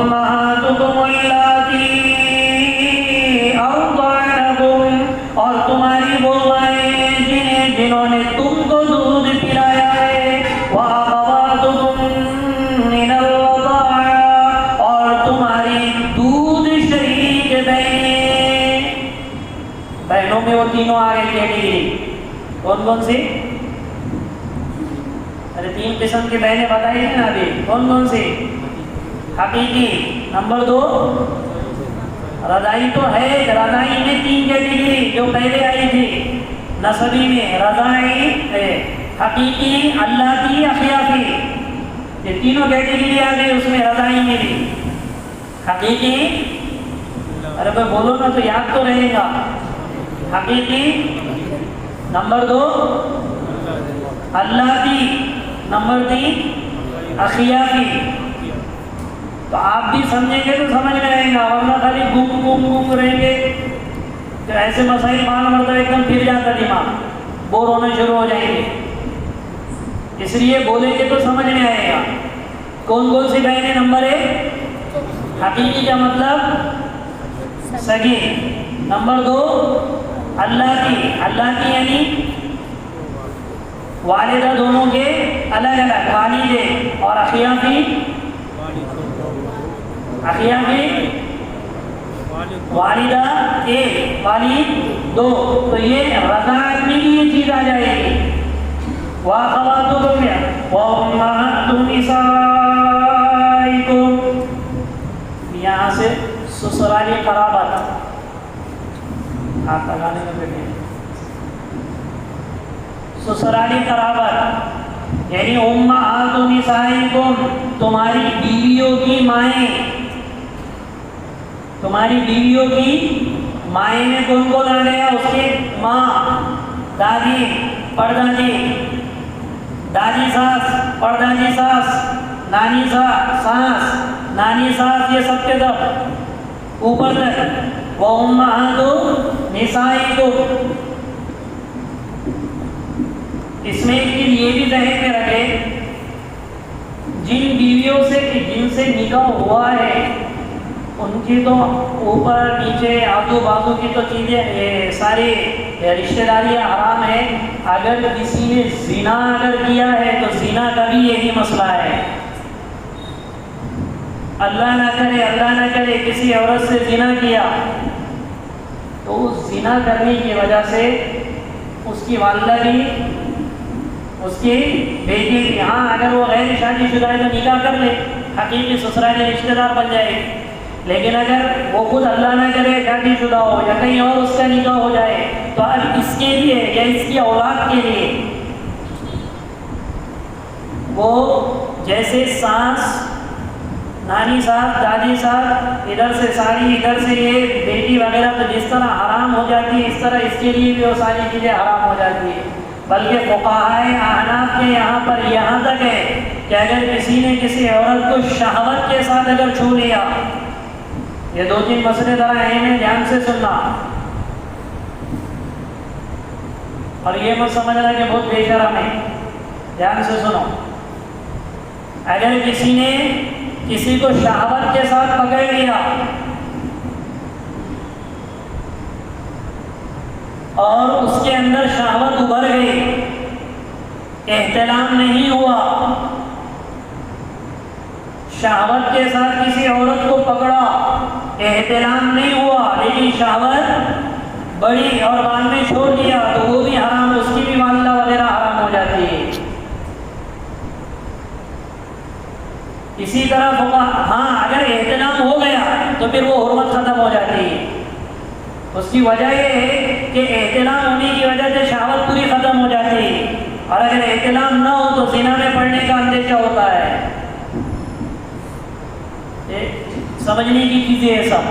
وَأُمَّهَاتُكُمُ اللَّاتِي أَرْضَعْنَكُمْ، اور تمہاری وہ مائیں جنہوں نے تم کو دودھ پلایا ہے، وَأَخَوَاتُكُم مِّنَ الرَّضَاعَةِ، اور تمہاری دودھ شریک بہنیں۔ بہنوں میں وہ تینوں آ گئے کیٹیگری، کون کون سی؟ ارے 3 قسم کی بہنیں بتائی ہیں نا ابھی، کون کون سی؟ حقیقی، نمبر 2 رضائی تو ہے، رضائی میں 3 کیٹیگری جو پہلے آئی تھی نسبی میں، رضائی، حقیقی، اللہ کی، اخیافی، یہ تینوں کیٹیگری آ گئی اس میں، رضائی میں بھی۔ حقیقی، ارے بھائی بولو نا تو یاد تو رہے گا، حقیقی، نمبر 2 اللہ کی، نمبر 3 اخیافی۔ تو آپ بھی سمجھیں گے تو سمجھ میں آئے گا، ورنہ خالی گم رہیں گے تو ایسے مسائل مان مرتبہ ایک دم پھر جاتا دماغ، بور ہونے شروع ہو جائیں گے۔ اس لیے بولیں گے تو سمجھ میں آئے گا کون کون سی بہنیں۔ نمبر 1 حقیقی کا مطلب سگی، نمبر 2 اللہ کی، اللہ کی یعنی والدہ دونوں کے الگ الگ، والدے، اور اخیافی، اخیافی والدہ 1 والد 2، تو یہ رضاعت میں بھی یہ چیز آ جائے گی۔ وَأَخَوَاتُكُمْ وَأُمَّهَاتُ نِسَائِكُمْ، یہاں سے سسرالی قرابت، آپ لگانے میں بیٹھے، سسرالی قرابت یعنی امہات نسائکم، تمہاری بیویوں کی مائیں، تمہاری بیویوں کی مائیں میں کون کون آ گیا؟ اس کے ماں، دادی، پردادی، دادی ساس، پردادی ساس، نانی ساس، نانی ساس، یہ سب کے سب اوپر تک۔ وَأُمَّهَاتُ نِسَائِكُمْ، اس میں ایک چیز یہ بھی ذہن میں رکھے، جن بیویوں سے جن سے نکاح ہوا ہے ان کی تو اوپر نیچے آزو بازو کی تو چیزیں ساری رشتہ داریاں حرام ہے۔ اگر کسی نے زنا اگر کیا ہے تو زنا کا بھی یہی مسئلہ ہے۔ اللہ نہ کرے کسی عورت سے زنا کیا تو اس زنا کرنے کی وجہ سے اس کی والدہ بھی، اس کی بیٹی بھی، ہاں اگر وہ غیر شادی شدہ ہے تو نکاح کر لے، حقیقی سسرالی رشتہ دار بن جائے، لیکن اگر وہ خود اللہ نہ کرے شادی شدہ ہو یا کہیں اور اس کا نکاح ہو جائے تو اب اس کے لیے یا اس کی اولاد کے لیے وہ جیسے ساس، نانی صاحب، دادی صاحب، ادھر سے ساری، ادھر سے یہ بیٹی وغیرہ، تو جس طرح حرام ہو جاتی ہے اس طرح اس کے لیے بھی وہ ساری چیزیں حرام ہو جاتی ہے۔ بلکہ فقہائے احناف کے یہاں پر یہاں تک ہے کہ اگر کسی نے کسی عورت کو شہوت کے ساتھ اگر چھو لیا، یہ 2-3 مسئلے ذرا اہم ہیں، دھیان سے سننا، اور یہ مت سمجھنا کہ بہت بے شرم ہے، دھیان سے سنو۔ اگر کسی نے کسی کو شہوت کے ساتھ پکڑ لیا اور اس کے اندر شہوت ابھر گئی، احتلام نہیں ہوا، شہوت کے ساتھ کسی عورت کو پکڑا، احتلام نہیں ہوا لیکن شہوت بڑی اور بعد میں چھوڑ دیا تو وہ بھی حرام، اس کی بھی والدہ وغیرہ حرام ہو جاتی ہے۔ اسی طرح ہاں اگر احتلام ہو گیا تو پھر وہ حرمت ختم ہو جاتی ہے۔ اس کی وجہ یہ ہے کہ احتلام ہونے کی وجہ سے شہوت پوری ختم ہو جاتی ہے، اور اگر احتلام نہ ہو تو زنا میں پڑنے کا اندیشہ ہوتا ہے۔ سمجھنے کی چیزیں ہے سب۔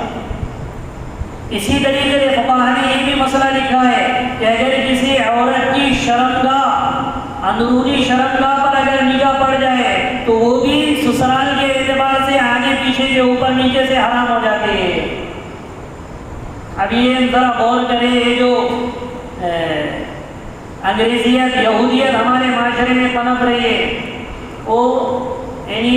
اسی طریقے سے فقہاء نے یہ بھی مسئلہ لکھا ہے کہ اگر کسی عورت کی شرمگاہ، اندرونی شرمگاہ پر اگر نگاہ پڑ جائے تو وہ بھی سسرال کے اعتبار سے آگے پیچھے کے اوپر نیچے سے حرام ہو جاتی ہے۔ اب یہ ذرا غور کرے، یہ جو انگریزیت، یہودیت ہمارے معاشرے میں پنپ رہی ہے، وہ یعنی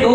2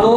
2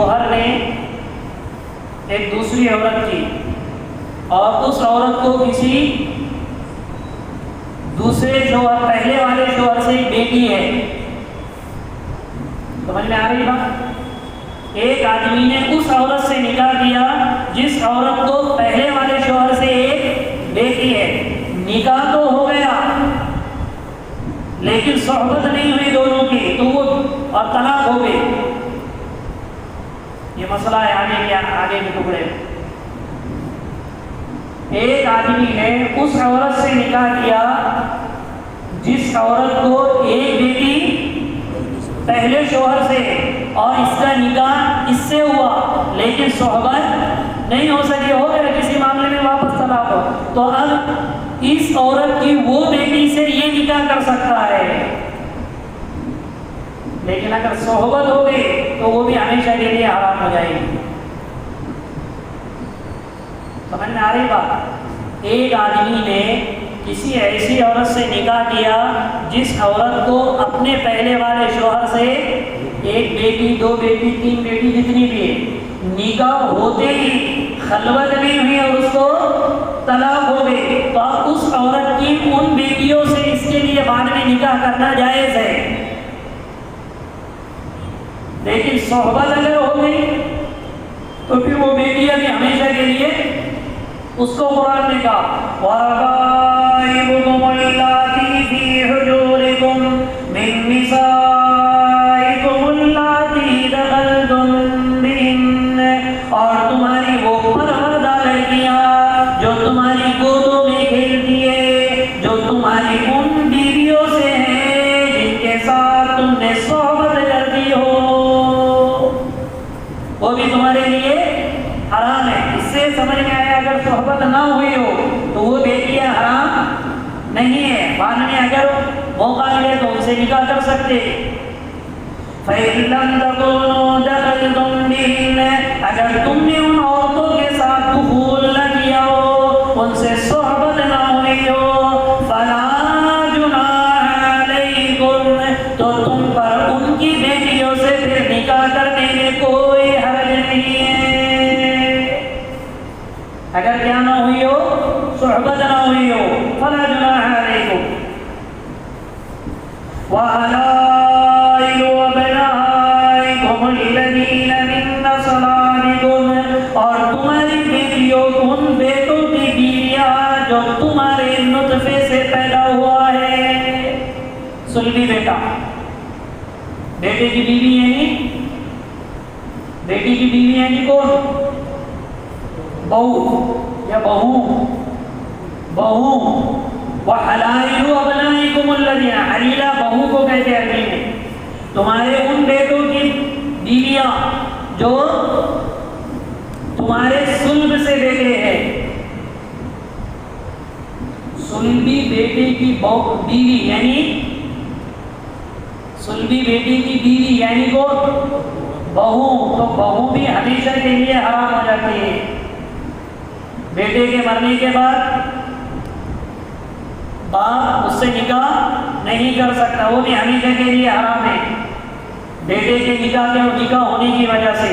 شوہر نے ایک دوسری عورت کی اور اس عورت کو کسی دوسرے شوہر پہلے والے شوہر سے ایک بیٹی ہے، سمجھ میں آ رہی بات؟ ایک آدمی نے اس عورت سے نکاح کیا جس عورت کو پہلے والے شوہر سے ایک بیٹی ہے، نکاح تو ہو گیا لیکن صحبت نہیں ہوئی دونوں کی، تو وہ اور طلاق ہو گئی۔ یہ مسئلہ ہے آگے کے ٹکڑے۔ ایک آدمی نے اس عورت سے نکاح کیا جس عورت کو ایک بیٹی پہلے شوہر سے، اور اس کا نکاح اس سے ہوا لیکن صحبت نہیں ہو سکی، ہو گیا کسی معاملے میں واپس طلاق ہو، تو اب اس عورت کی وہ بیٹی سے یہ نکاح کر سکتا ہے، لیکن اگر صحبت ہو گئی تو وہ بھی ہمیشہ کے لیے حرام ہو جائے گی۔ سمجھ میں آ رہی بات؟ ایک آدمی نے کسی ایسی عورت سے نکاح کیا جس عورت کو اپنے پہلے والے شوہر سے ایک بیٹی، دو بیٹی، تین بیٹی جتنی بھی ہے، نکاح ہوتے ہی خلوت نہیں ہوئی اور اس کو طلاق ہو گئی، تو اب اس عورت کی ان بیٹیوں سے اس کے لیے بعد میں نکاح کرنا جائز ہے، لیکن صحبت اگر ہو گئی تو پھر وہ بیٹیاں بھی ہمیشہ کے لیے اس کو قرآن نے کہا وَرَبَائِبُكُمُ اللَّاتِي فِي حُجُورِكُم مِّن نِّسَائِكُمُ اللَّاتِي دَخَلْتُم بِهِنَّ، اور تمہاری وہ پروردہ لڑکیاں جو تمہاری گودوں میں کھیلتی ہے، جو تمہاری ان بیویوں سے ہیں جن کے ساتھ تم نے صحبت کرتی ہو، وہ بھی تمہارے لیے حرام ہے۔ اس سے سمجھ میں آیا اگر صحبت نہ ہوئی ہو تو وہ بیٹیاں حرام نہیں ہے، بعد میں اگر موقع ملے تو ان سے نکاح کر سکتے۔ فَإِن لَّمْ تَكُونُوا دَخَلْتُم بِهِنَّ، اگر تم نے ان عورتوں کے ساتھ دخول نہ کیا ہو، ان سے صحبت نہ ہوئی ہو، فَلَا جُنَاحَ عَلَيْكُمْ، تو تم پر ان کی بیٹیوں سے پھر نکاح کرنے میں کوئی حرج نہیں ہے۔ اگر کیا نہ ہوئی ہو، صحبت نہ ہوئی ہو، فَلَا جُنَاحَ عَلَيْكُمْ۔ وَحَلَائِلُ أَبْنَائِكُمُ الَّذِينَ مِن أَصْلَابِكُمْ، اور تمہاری بیٹیوں ان بیٹوں کی بیویاں جو تمہارے نطفے سے پیدا ہوا ہے، صلبی بیٹا، بیٹے کی بیوی یعنی بیٹی کی بیوی یعنی کون؟ بہو یا بہو، بہو۔ وَحَلَائِلُ أَبْنَائِكُمُ الَّذِينَ، حلیلہ بہو کو کہتے ہیں عربی میں، تمہارے ان بیٹوں کی بیویاں جو تمہارے صلب سے بیٹے ہیں، صلبی بیٹے کی بیوی یعنی صلبی بیٹی کی بیوی یعنی کون؟ بہو، تو بہو بھی ہمیشہ کے لیے حرام ہو جاتی ہے۔ بیٹے کے مرنے کے بعد باپ اس سے نکاح نہیں کر سکتا، وہ بھی ہمیشہ کے لیے حرام ہے بیٹے کے نکاح کے اور نکاح ہونے کی وجہ سے۔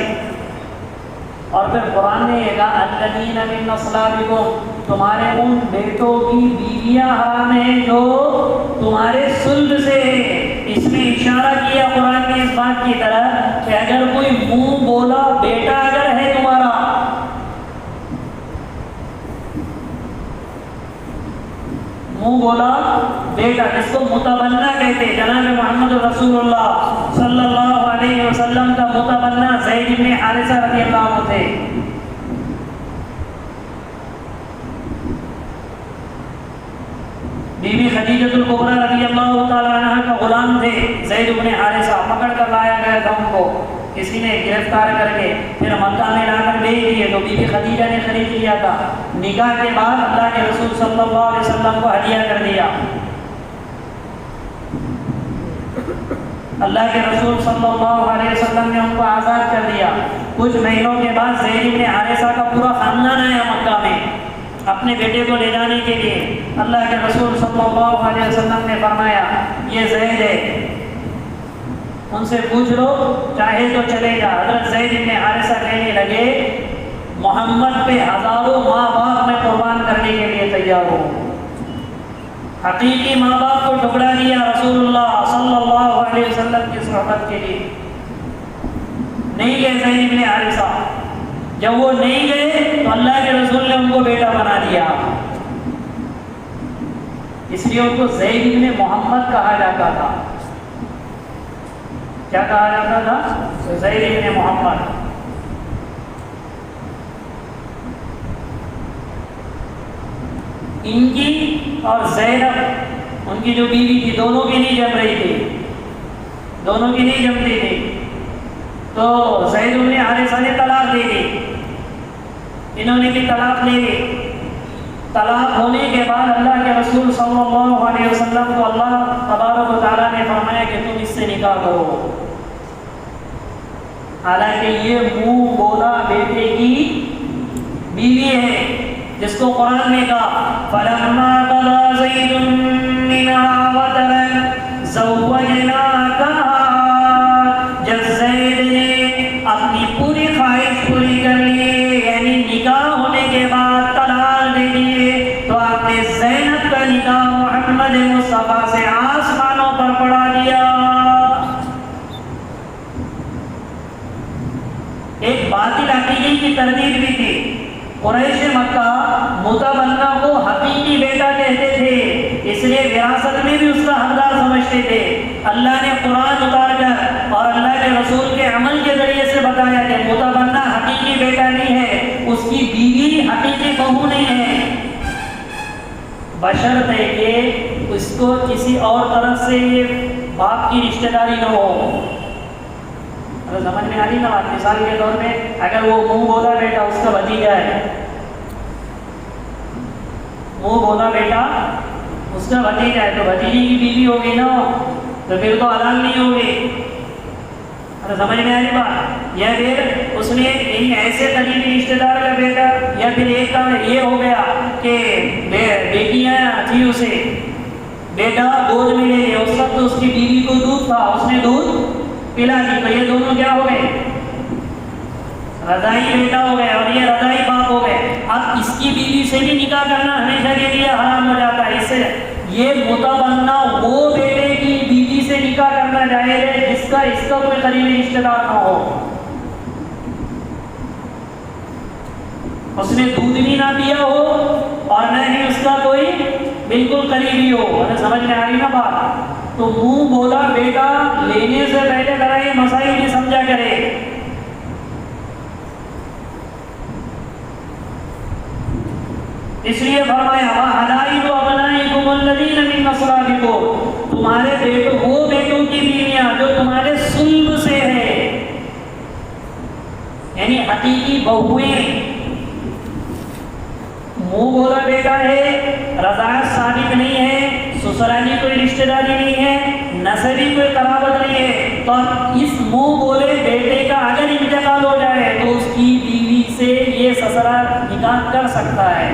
اور پھر قرآن نے یہ کہا الذین من اصلابکم، تمہارے ان بیٹوں کی بیویاں حرام ہیں جو تمہارے صلب سے ہے۔ اس میں اشارہ کیا قرآن نے اس بات کی طرح کہ اگر کوئی منہ بولا بیٹا اگر ہے تمہارا، منہ بولا بیٹا، جس کو متبنہ کہتے، جناب محمد رسول اللہ صلی اللہ علیہ وسلم کا متبنہ زید بن حارثہ رضی اللہ عنہ تھے۔ بی بی خدیجہ الکبریٰ رضی اللہ تعالیٰ عنہ کا غلام تھے زید بن حارثہ، پکڑ کر لایا گیا تھا ان کو کسی نے گرفتار کر کے، پھر مکہ میں لا کر بیچ دیے تو بی بی خدیجہ نے خرید لیا تھا۔ نکاح کے بعد اللہ کے رسول صلی اللہ علیہ وسلم کو ہدیہ کر دیا۔ اللہ کے رسول صلی اللہ علیہ وسلم نے ان کو آزاد کر دیا۔ کچھ مہینوں کے بعد زید بن حارثہ کا پورا خاندان آیا مکہ میں اپنے بیٹے کو لے جانے کے لیے۔ اللہ کے رسول صلی اللہ علیہ وسلم نے فرمایا یہ زید ہے، ان سے پوچھ لو چاہے تو چلے جا۔ حضرت زید بن حارثہ کہنے لگے محمد پہ ہزاروں ماں باپ میں قربان کرنے کے لیے تیار ہوں۔ حقیقی ماں باپ کو ٹکڑا دیا رسول اللہ صلی اللہ علیہ وسلم کی صحبت کے لیے۔ نہیں گئے زید بن حارثہ، جب وہ نہیں گئے تو اللہ کے رسول نے ان کو بیٹا بنا دیا، اس لیے ان کو زید بن محمد کہا جاتا تھا۔ کیا کہا جاتا تھا؟ زید بن محمد۔ ان کی اور زینب ان کی جو بیوی تھی دونوں کی نہیں جم رہی تھی، دونوں کی نہیں جمتی تھی، تو زید بن حارثہ نے طلاق دے دی، انہوں نے بھی طلاق لے لی۔ طلاق ہونے کے بعد اللہ کے رسول صلی اللہ علیہ وسلم کو اللہ تبارک و تعالیٰ نے فرمایا کہ تم اس سے نکاح کرو، حالانکہ یہ منہ بولا بیٹے کی بیوی ہے، جس کو قرآن نے کہا فَلَمَّا قَضَىٰ زَيْدٌ مِّنْهَا وَطَرًا زَوَّجْنَاكَهَا، جب زید نے اپنی پوری خواہش پوری کر لی، یعنی نکاح ہونے کے بعد طلاق دے دیے، تو آپ نے زینب کا نکاح محمد مصطفیٰ سے آسمانوں پر پڑھا دیا۔ ایک باطل عقیدے کی تردید بھی تھی۔ قریش مکہ متبنہ کو حقیقی بیٹا کہتے تھے، اس لیے وراثت میں بھی اس کا حقدار سمجھتے تھے۔ اللہ نے قرآن اتار کر اور اللہ کے رسول کے عمل کے ذریعے سے بتایا کہ متبنہ حقیقی بیٹا نہیں ہے، اس کی بیوی حقیقی بہو نہیں ہے، بشرط ہے کہ اس کو کسی اور طرف سے باپ کی رشتہ داری نہ ہو۔ اگر سمجھ میں آ رہی نا بات، مثال کے طور میں اگر وہ منہ بولا بیٹا اس کا بھتیجا ہے، منہ بولا بیٹا اس کا بھتیجا ہے، تو بھتیجی کی بیوی ہوگی نا، تو پھر تو حلال نہیں ہوگی۔ اگر سمجھ میں آ رہی بات، یا پھر اس نے ان ایسے قریبی رشتے دار کا بیٹا، یا پھر ایک کا یہ ہو گیا کہ بیٹیاں تھی اسے بیٹا گود میں لے لیا، اس وقت اس کی بیوی کو دودھ تھا، اس نے دودھ پلا دی، تو یہ دونوں کیا ہو گئے؟ رضائی بیٹا ہو گئے اور یہ رضائی باپ ہو گئے۔ اب اس کی بیوی سے بھی نکاح کرنا ہمیشہ کے لیے حرام ہو جاتا ہے۔ اس سے یہ متبنہ وہ بیٹے کی بیوی سے نکاح کرنا جائز ہے جس کا اس کا کوئی قریبی رشتہ دار نہ ہو، اس نے دودھ بھی نہ پیا ہو اور نہ ہی اس کا کوئی بالکل قریبی ہو۔ اگر سمجھ میں آ رہی نا بات، تو منہ بولا بیٹا لینے سے پہلے ذرا یہ مسائل بھی سمجھا کرے۔ اس لیے فرمایا وَحَلَائِلُ أَبْنَائِكُمُ الَّذِينَ مِن أَصْلَابِكُمْ، تمہارے بیٹوں وہ بیٹوں کی بیویاں جو تمہارے صلب سے ہے، یعنی حقیقی بہویں۔ منہ بولا بیٹا ہے، رضاعت ثابت نہیں ہے، سسرالی کوئی رشتہ داری نہیں ہے، نسبی کوئی قرابت نہیں ہے، تو اس منہ بولے بیٹے کا اگر انتقال ہو جائے تو اس کی بیوی سے یہ سسرال نکاح کر سکتا ہے،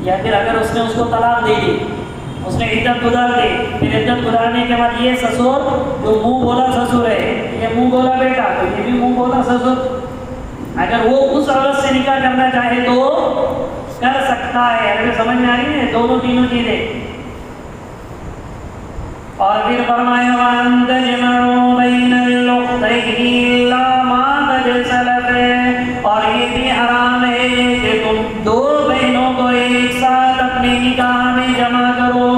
یا پھر اگر اس نے اس کو طلاق دے دی، اس نے عدت گزار دی، پھر عدت گزارنے کے بعد یہ سسر جو منہ بولا سسر ہے، یہ منہ بولا بیٹا تو یہ بھی منہ بولا سسر، اگر وہ اس عورت سے نکاح کرنا چاہے تو کر سکتا ہے۔ اگر سمجھ میں آ رہی ہے دونوں تینوں چیزیں۔ اور پھر فرمایا وَأَن تَجْمَعُوا بَيْنَ الْأُخْتَيْنِ إِلَّا مَا قَدْ سَلَفَ، اور یہ بھی حرام ہے کہ تم دو بہنوں کو ایک ساتھ اپنے نکاح میں جمع کرو،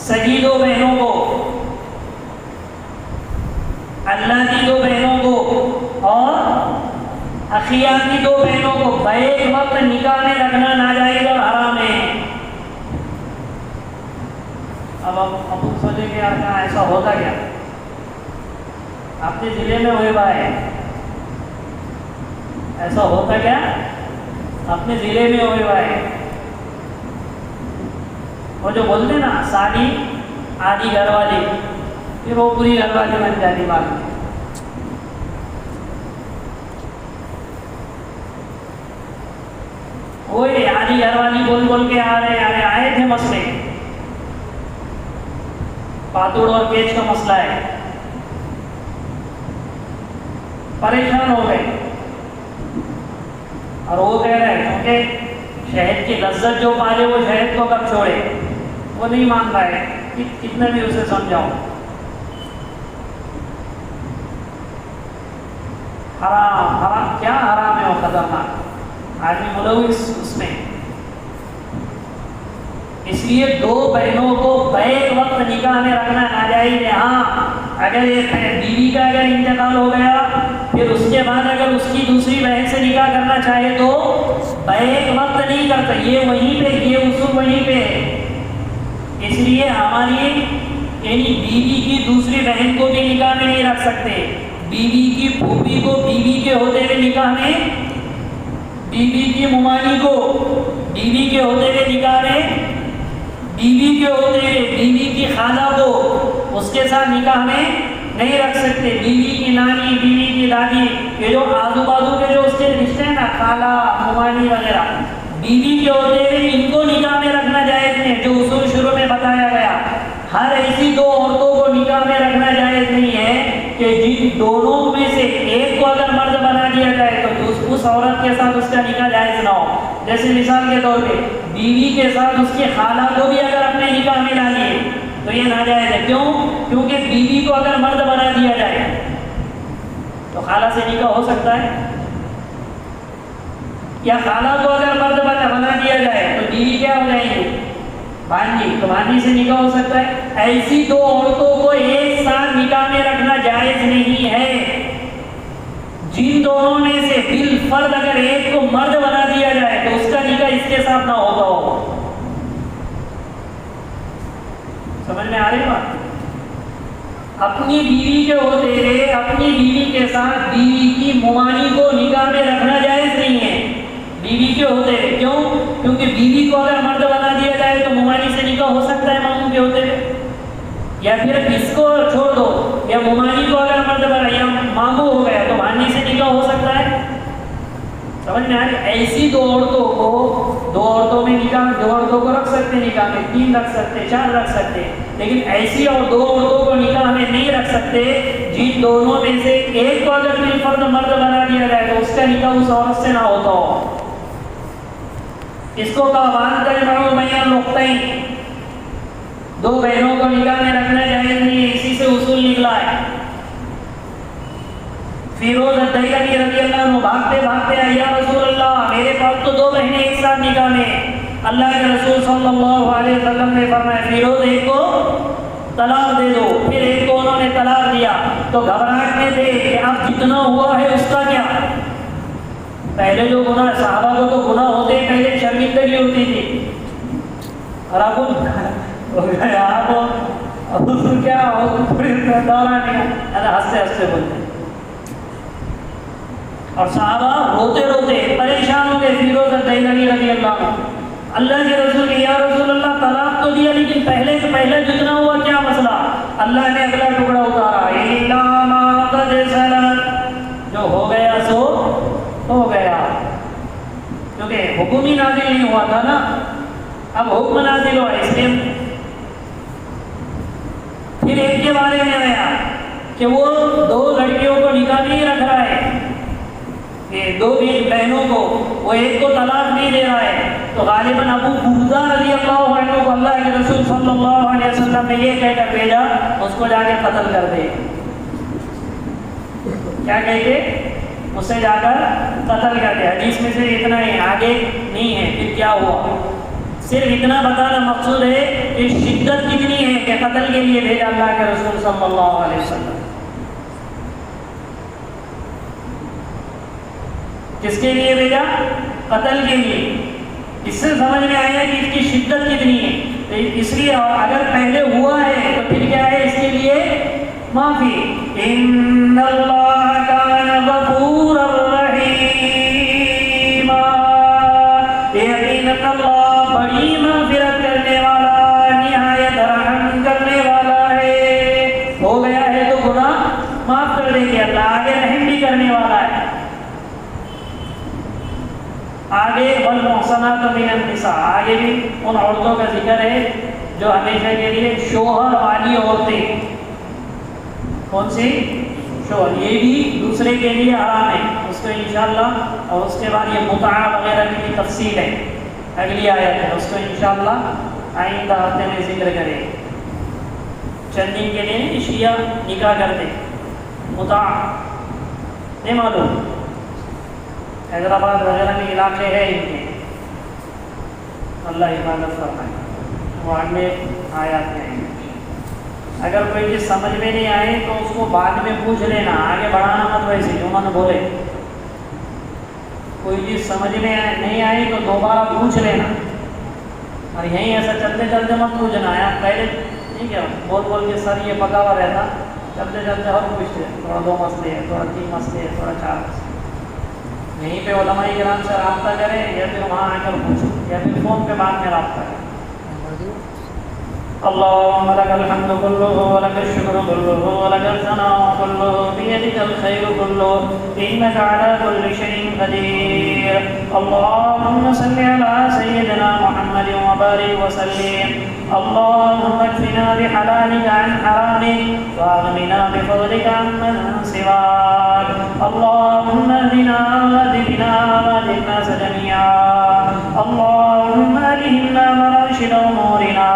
سگی دو بہنوں کو، اللہ کی دو بہنوں کو اور اخیہ کی دو بہنوں کو بیک وقت نکاح میں رکھنا ناجائز اور حرام ہے۔ اب آپ سوچیں کہ یار ایسا ہوتا کیا؟ اپنے ضلع میں ہوئے بھائی ایسا ہوتا کیا؟ اپنے ضلع میں ہوئے بھائی وہ جو بولتے نا ساڑی آدھی گھر والی، پھر وہ پوری گھر والی بن جاتی بات۔ وہی آدھی گھر والی بول بول کے آ رہے آئے تھے مسئلے، پاتوڑ اور پیچ کا مسئلہ ہے، پریشان ہو گئے، اور وہ کہہ رہے ہیں کیونکہ شہد کی لذت جو پالے وہ شہد کو کب چھوڑے، وہ نہیں مان رہا ہے، کتنے بھی اسے سمجھاؤ۔ حرام حرام کیا حرام ہے وہ خطرناک، آدمی ملوث اس میں۔ اس لیے دو بہنوں کو بیک وقت نکاح میں رکھنا ناجائز ہے۔ ہاں اگر ایک بیوی کا اگر انتقال ہو گیا پھر اس کے بعد اگر اس کی دوسری بہن سے نکاح کرنا چاہے تو بیک وقت نہیں کرتا، یہ وہیں پہ، یہ اصول وہیں پہ ہے۔ اس لیے ہماری یعنی بیوی کی دوسری بہن کو بھی نکاح میں نہیں رکھ سکتے، بیوی کی پھوپھی کو بیوی کے ہوتے ہوئے نکاح میں، بیوی کی ممانی کو بیوی کے ہوتے ہوئے نکاح میں، بیوی کے ہوتے ہوئے بیوی کی خالہ کو اس کے ساتھ نکاح میں نہیں رکھ سکتے، بیوی کی نانی، بیوی کی دادی، یہ جو آزو بازو کے جو اس کے رشتے ہیں نا، خالہ ممانی وغیرہ، بیوی کے ہوتے ہوئے ان کو نکاح میں رکھنا جائز نہیں، جو اصول شروع میں بتایا گیا۔ ہر ایسی دو عورتوں کو نکاح میں رکھنا جائز نہیں ہے کہ جن دونوں میں سے ایک کو اگر مرد بنا دیا جائے تو اس عورت کے ساتھ اس کا نکاح جائز نہ ہو۔ جیسے مثال کے طور پہ بیوی کے ساتھ اس کی خالہ کو بھی اگر اپنے نکاح میں لا لیے تو یہ ناجائز ہے۔ کیوں؟ کیونکہ بیوی کو اگر مرد بنا دیا جائے تو خالہ سے نکاح ہو سکتا ہے، یا خالہ کو اگر مرد بنا دیا جائے تو بیوی کیا ہو جائیں گے؟ بھانجی، تو بھانجی سے نکاح ہو سکتا ہے۔ ایسی دو عورتوں کو ایک ساتھ نکاح میں رکھنا جائز نہیں ہے۔ جن دونوں میں سے بالفرد اگر ایک کو مرد بنا دیا جائے تو اس کا نکاح اس کے ساتھ نہ ہوگا ہو۔ سمجھ میں آ رہی بات؟ اپنی بیوی کے ہوتے ہوئے اپنی بیوی کے ساتھ بیوی کی ممانی کو نکاح میں رکھنا جائز نہیں ہے، بیوی کے ہوتے ہوئے۔ کیوں؟ کیونکہ بیوی کو اگر مرد بنا دیا جائے تو ممانی سے نکاح ہو سکتا ہے ماموں کے ہوتے ہوئے، یا پھر اس کو چھوڑ دو، یا ممانی کو اگر مرد بنا یا ماموں ہو گیا تو بھانی سے نکاح ہو سکتا ہے۔ سمجھ میں آ رہی؟ ایسی دو عورتوں میں نکاح، دو عورتوں کو رکھ سکتے نکاح میں، 3 رکھ سکتے، 4 رکھ سکتے، لیکن ایسی اور دو عورتوں کو نکاح میں نہیں رکھ سکتے جن دونوں میں سے ایک کو اگر بالفرد مرد بنا دیا جائے تو اس کا نکاح اس عورت سے نہ ہوتا ہو۔ اس کو قوان تجمع بین الأختین، دو بہنوں کو نکاح میں رکھنا جائز نہیں ہے، اسی سے اصول نکلا ہے۔ فیروز الدیلمی رضی اللہ عنہ بھاگتے بھاگتے آئے، یا رسول اللہ میرے پاس تو 2 بہنیں ایک ساتھ نکاح میں ہیں۔ اللہ کے رسول صلی اللہ علیہ وسلم نے فرمایا فیروز ایک کو طلاق دے دو۔ پھر ایک کو انہوں نے طلاق دیا تو گھبراہٹ میں تھے کہ اب جتنا ہوا ہے اس کا کیا؟ پہلے جو گناہ، صحابہ کو تو گناہ ہوتے پہلے شرمندگی ہوتی تھی، اور اب ہو گیا اب کیا دورہ نہیں، ہنستے ہنستے بولتے، اور صحابہ روتے روتے پریشان ہو گئے۔ فیروز الدیلمی رضی اللہ عنہ اللہ کے رسول، یا رسول اللہ طلاق تو دیا لیکن پہلے سے پہلے جتنا ہوا کیا مسئلہ؟ اللہ نے اگلا ٹکڑا اتارا، الا ما قد سلف، جو ہو گیا سو ہو گیا، کیونکہ حکم ہی نازل نہیں ہوا تھا نا، اب حکم نازل ہوا، اس لیے پھر ایک کے بارے میں آیا کہ وہ 2 لڑکیوں کو نکاح نہیں رکھ رہا ہے، یہ 2 بہنوں کو وہ ایک کو طلاق نہیں دے رہا ہے، تو غالباً ابو بردہ رضی اللہ عنہ کو اللہ کے رسول صلی اللہ علیہ وسلم نے یہ کہہ کر بھیجا اس کو جا کے قتل کر دے۔ کیا کہہ کے؟ اسے جا کر قتل کر دے۔ حدیث میں سے اتنا ہی، آگے نہیں ہے پھر کیا ہوا، صرف اتنا بتانا مقصود ہے کہ شدت کتنی ہے کہ قتل کے لیے بھیجا اللہ کے رسول صلی اللہ علیہ وسلم۔ کس کے لیے بھیجا؟ قتل کے لیے۔ اس سے سمجھ میں آیا کہ اس کی شدت کتنی ہے، اس لیے اگر پہلے ہوا ہے تو پھر کیا ہے، اس کے لیے معافی۔ ان اللہ کان غفورا رحیما، یقیناً اللہ بڑی مغفرت کرنے والا، نہایت رحم کرنے والا ہے۔ ہو گیا ہے تو گناہ معاف کر دیں گے، اللہ آگے رحم بھی کرنے والا ہے۔ آگے والمحصنات من النساء، آگے بھی ان عورتوں کا ذکر ہے جو ہمیشہ کے لیے شوہر والی عورتیں، کون سی؟ شوہر، یہ بھی دوسرے کے لیے حرام ہے، اس کو انشاءاللہ، اور اس کے بعد یہ متعہ وغیرہ کی بھی تفصیل ہے، اگلی آیت ہے، اس کو انشاءاللہ آئندہ ہفتے میں ذکر کریں۔ چند دن کے لیے شیعہ نکاح کرتے، متعہ نہیں معلوم، حیدرآباد وغیرہ میں علاقے ہیں ان کے، اللہ حفاظت فرمائے، وہ آگے آیات میں ہیں۔ اگر کوئی چیز سمجھ میں نہیں آئے تو اس کو بعد میں پوچھ لینا، آگے بڑھانا مت، ویسے جو من بولے۔ کوئی چیز سمجھ میں نہیں آئی تو دوبارہ پوچھ لینا، اور یہیں ایسا چلتے چلتے مت پوچھنا ہے پہلے، ٹھیک ہے؟ بول بول کے سر یہ پکا ہوا رہتا، چلتے چلتے اور پوچھتے، تھوڑا 2 مسئلے ہے، تھوڑا 3 مسئلے ہے، تھوڑا 4 مسئلے، یہیں پہ علماء کرام سے رابطہ کریں، یا پھر وہاں آ کر پوچھیں، یا پھر فون پہ بعد میں رابطہ کریں۔ اللهم لك الحمد كله ولك الشكر كله ولك الثناء كله بيدك الخير كله إنك على كل شيء قدير اللهم صل على سيدنا محمد وبارك وسلم اللهم اكفنا بحلالك عن حرامك واغننا بفضلك عمن سواك اللهم اهدنا واهد بنا واهد الناس جميعا اللهم ألهمنا مراشد أمورنا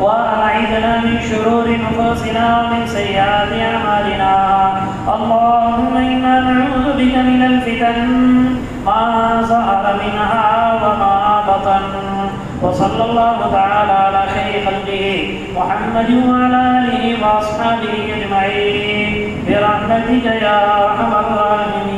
وأعذنا من شرور نفوسنا ومن سيئات أعمالنا اللهم إنا نعوذ بك من الفتن ما ظهر منها وما بطن وصلى الله تعالى على خير خلقه محمد وعلى آله وأصحابه أجمعين برحمتك يا أرحم الراحمين